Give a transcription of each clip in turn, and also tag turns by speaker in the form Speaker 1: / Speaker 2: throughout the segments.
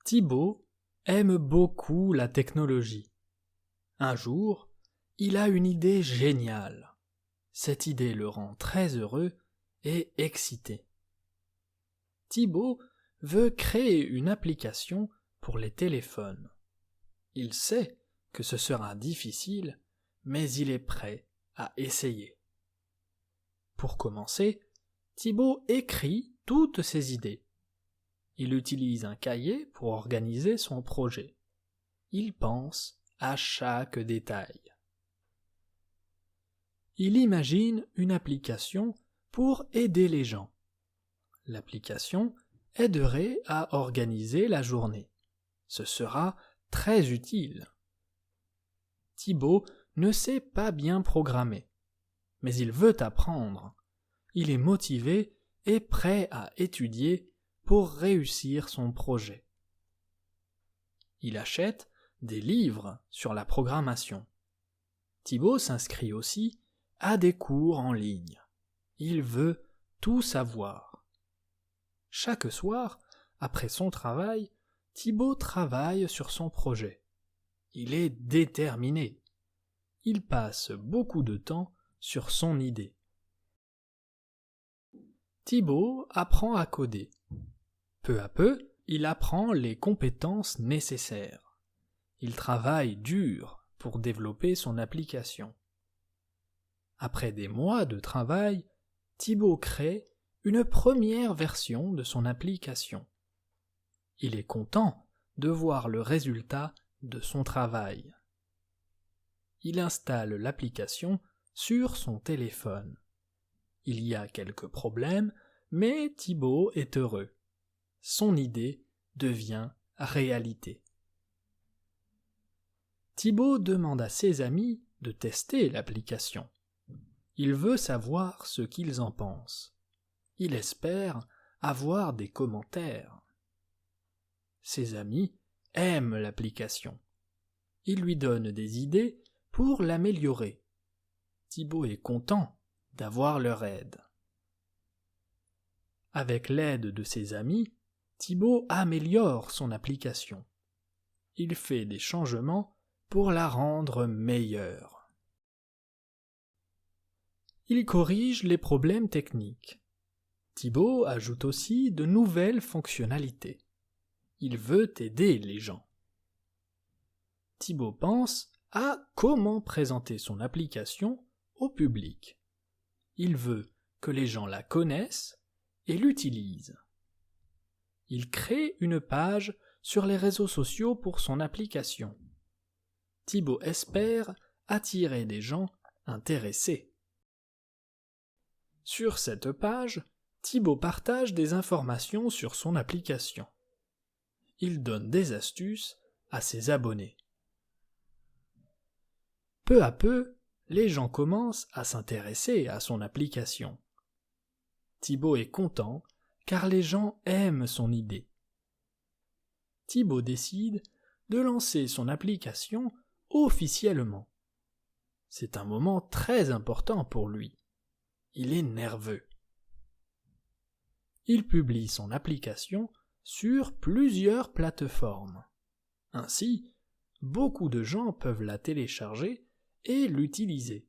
Speaker 1: Thibaut aime beaucoup la technologie. Un jour, il a une idée géniale. Cette idée le rend très heureux et excité. Thibaut veut créer une application pour les téléphones. Il sait que ce sera difficile, mais il est prêt à essayer. Pour commencer, Thibaut écrit toutes ses idées. Il utilise un cahier pour organiser son projet. Il pense à chaque détail. Il imagine une application pour aider les gens. L'application aiderait à organiser la journée. Ce sera très utile. Thibaut ne sait pas bien programmer, mais il veut apprendre. Il est motivé et prêt à étudier pour réussir son projet. Il achète des livres sur la programmation. Thibaut s'inscrit aussi à des cours en ligne. Il veut tout savoir. Chaque soir, après son travail, Thibaut travaille sur son projet. Il est déterminé. Il passe beaucoup de temps sur son idée. Thibaut apprend à coder. Peu à peu, il apprend les compétences nécessaires. Il travaille dur pour développer son application. Après des mois de travail, Thibaut crée une première version de son application. Il est content de voir le résultat de son travail. Il installe l'application sur son téléphone. Il y a quelques problèmes, mais Thibaut est heureux. Son idée devient réalité. Thibaut demande à ses amis de tester l'application. Il veut savoir ce qu'ils en pensent. Il espère avoir des commentaires. Ses amis aiment l'application. Ils lui donnent des idées pour l'améliorer. Thibaut est content d'avoir leur aide. Avec l'aide de ses amis, Thibaut améliore son application. Il fait des changements pour la rendre meilleure. Il corrige les problèmes techniques. Thibaut ajoute aussi de nouvelles fonctionnalités. Il veut aider les gens. Thibaut pense à comment présenter son application au public. Il veut que les gens la connaissent et l'utilisent. Il crée une page sur les réseaux sociaux pour son application. Thibaut espère attirer des gens intéressés. Sur cette page, Thibaut partage des informations sur son application. Il donne des astuces à ses abonnés. Peu à peu, les gens commencent à s'intéresser à son application. Thibaut est content car les gens aiment son idée. Thibaut décide de lancer son application officiellement. C'est un moment très important pour lui. Il est nerveux. Il publie son application sur plusieurs plateformes. Ainsi, beaucoup de gens peuvent la télécharger et l'utiliser.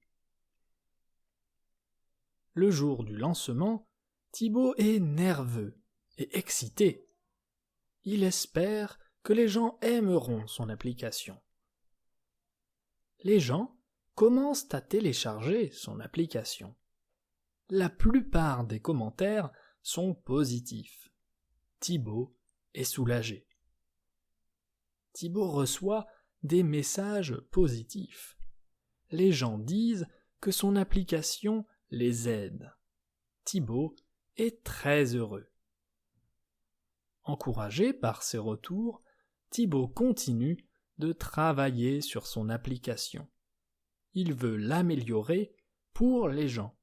Speaker 1: Le jour du lancement, Thibaut est nerveux et excité. Il espère que les gens aimeront son application. Les gens commencent à télécharger son application. La plupart des commentaires sont positifs. Thibaut est soulagé. Thibaut reçoit des messages positifs. Les gens disent que son application les aide. Thibaut est très heureux. Encouragé par ces retours, Thibaut continue de travailler sur son application. Il veut l'améliorer pour les gens.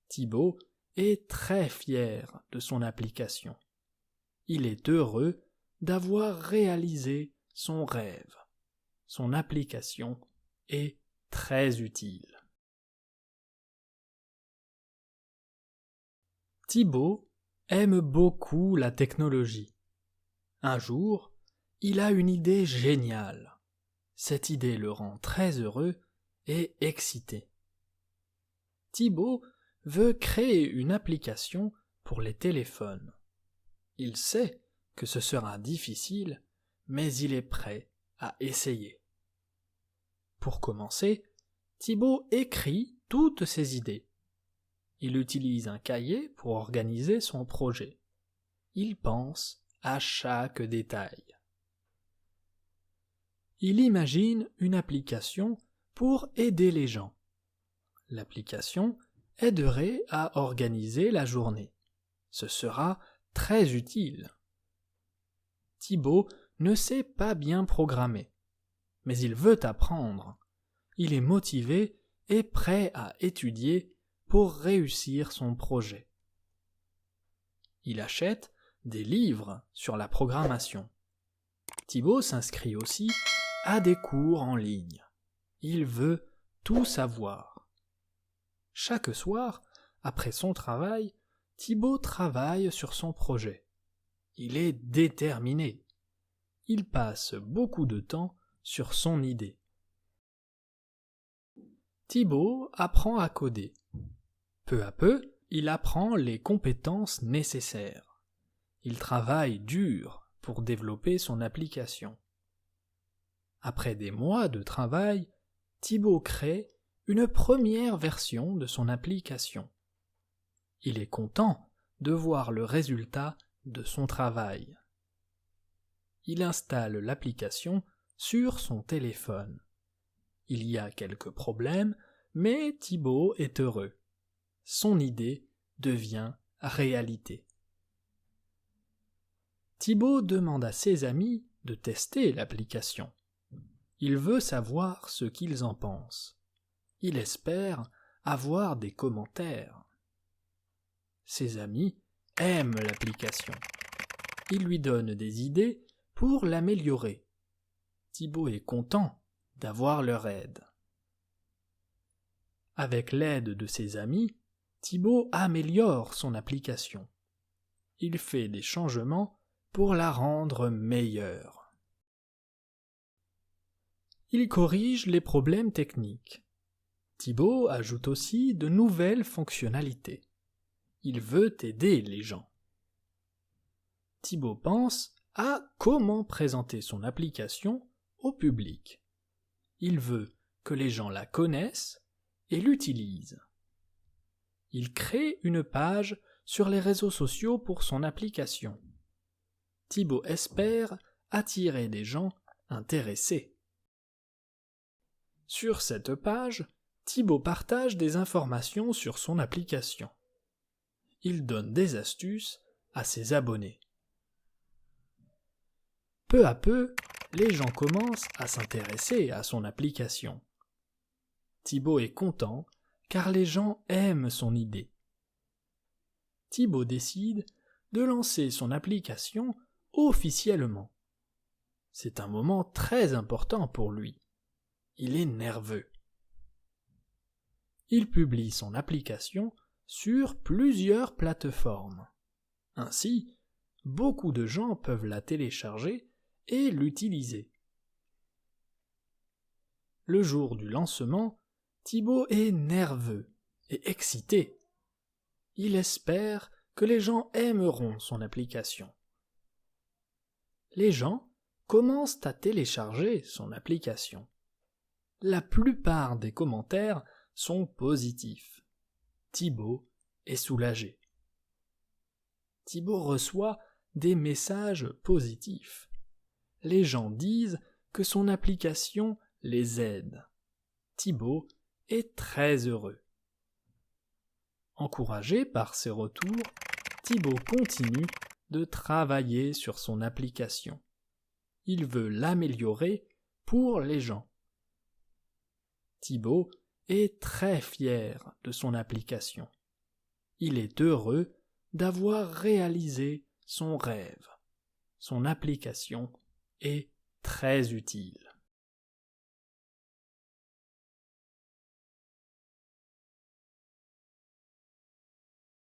Speaker 1: Thibaut est très fier de son application. Il est heureux d'avoir réalisé son rêve. Son application est très utile. Thibaut aime beaucoup la technologie. Un jour, il a une idée géniale. Cette idée le rend très heureux et excité. Thibaut veut créer une application pour les téléphones. Il sait que ce sera difficile, mais il est prêt à essayer. Pour commencer, Thibaut écrit toutes ses idées. Il utilise un cahier pour organiser son projet. Il pense à chaque détail. Il imagine une application pour aider les gens. L'application aiderait à organiser la journée. Ce sera très utile. Thibaut ne sait pas bien programmer, mais il veut apprendre. Il est motivé et prêt à étudier pour réussir son projet. Il achète des livres sur la programmation. Thibaut s'inscrit aussi à des cours en ligne. Il veut tout savoir. Chaque soir, après son travail, Thibaut travaille sur son projet. Il est déterminé. Il passe beaucoup de temps sur son idée. Thibaut apprend à coder. Peu à peu, il apprend les compétences nécessaires. Il travaille dur pour développer son application. Après des mois de travail, Thibaut crée une première version de son application. Il est content de voir le résultat de son travail. Il installe l'application sur son téléphone. Il y a quelques problèmes, mais Thibaut est heureux. Son idée devient réalité. Thibaut demande à ses amis de tester l'application. Il veut savoir ce qu'ils en pensent. Il espère avoir des commentaires. Ses amis aiment l'application. Ils lui donnent des idées pour l'améliorer. Thibaut est content d'avoir leur aide. Avec l'aide de ses amis, Thibaut améliore son application. Il fait des changements pour la rendre meilleure. Il corrige les problèmes techniques. Thibaut ajoute aussi de nouvelles fonctionnalités. Il veut aider les gens. Thibaut pense à comment présenter son application au public. Il veut que les gens la connaissent et l'utilisent. Il crée une page sur les réseaux sociaux pour son application. Thibaut espère attirer des gens intéressés. Sur cette page, Thibaut partage des informations sur son application. Il donne des astuces à ses abonnés. Peu à peu, les gens commencent à s'intéresser à son application. Thibaut est content car les gens aiment son idée. Thibaut décide de lancer son application officiellement. C'est un moment très important pour lui. Il est nerveux. Il publie son application sur plusieurs plateformes. Ainsi, beaucoup de gens peuvent la télécharger et l'utiliser. Le jour du lancement, Thibaut est nerveux et excité. Il espère que les gens aimeront son application. Les gens commencent à télécharger son application. La plupart des commentaires sont positifs. Thibaut est soulagé. Thibaut reçoit des messages positifs. Les gens disent que son application les aide. Thibaut est très heureux. Encouragé par ces retours, Thibaut continue de travailler sur son application. Il veut l'améliorer pour les gens. Thibaut est très fier de son application. Il est heureux d'avoir réalisé son rêve. Son application est très utile.